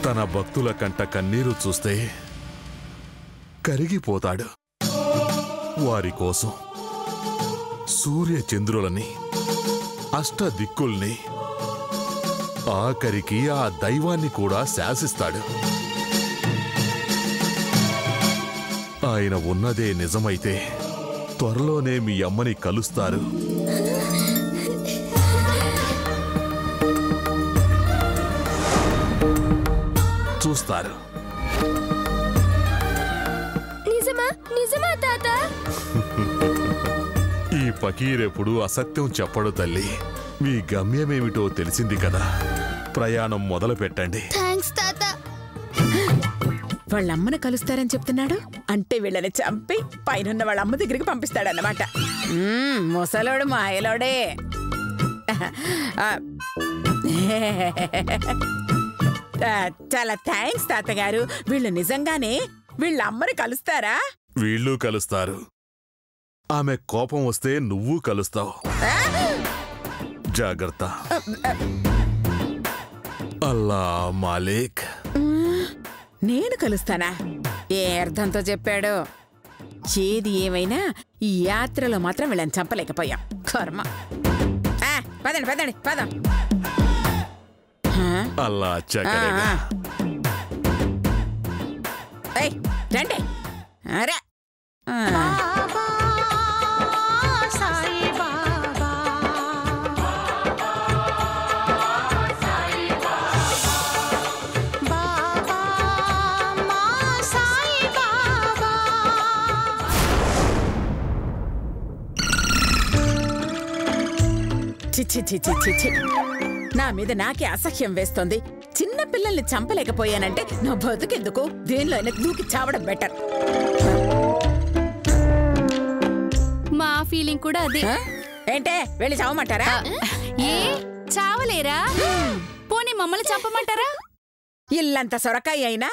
తన భక్తుల కంట కన్నీరు చూస్తే కరిగిపోతాడు. వారి కోసం సూర్య చంద్రులని, అష్టదిక్కుల్ని, ఆఖరికి ఆ దైవాన్ని కూడా శాసిస్తాడు. ఆయన ఉన్నదే నిజమైతే త్వరలోనే మీ అమ్మని కలుస్తారు. చూస్తారు. నిజమా తాత? ఈ ఫకీరెప్పుడు అసత్యం చెప్పడు తల్లి. మీ గమ్యమేమిటో తెలిసింది కదా. ప్రయాణం మొదలు పెట్టండి. థాంక్స్ తాత. వాళ్ళమ్మను కలుస్తారని చెప్తున్నాడు అంటే వీళ్ళని చంపి పైనున్న వాళ్ళమ్మ దగ్గరికి పంపిస్తాడన్నమాట. ముసలోడు మాయలోడే. చాలా థ్యాంక్స్ తాతగారు. వీళ్ళు నిజంగానే వీళ్ళ అమ్మని కలుస్తారా? వీళ్ళు కలుస్తారు. ఆమె కోపం వస్తే నువ్వు కలుస్తావు. జాగ్రత్త. అల్లా మాలిక్. నేను కలుస్తానా? ఏ అర్థంతో చెప్పాడు? ఏది ఏమైనా ఈ యాత్రలో మాత్రం వీళ్ళని చంపలేకపోయాం. కర్మ. పదండి పదండి పదం. అల్లా చక్కగా. రండి. అరే చిచ్చి నా మీద నాకే అసహ్యం వేస్తోంది. చిన్న పిల్లల్ని చంపలేకపోయానంటే నా బతుకెందుకు? దేనిలో అయినా దూకి చావడం బెటర్. మా ఫీలింగ్ కూడా అదే. ఏంటే వెళ్ళి చావమంటారా? ఏ చావలేరా? పోనీ మమ్మల్ని చంపమంటారా? ఇల్లంత సొరకాయ అయినా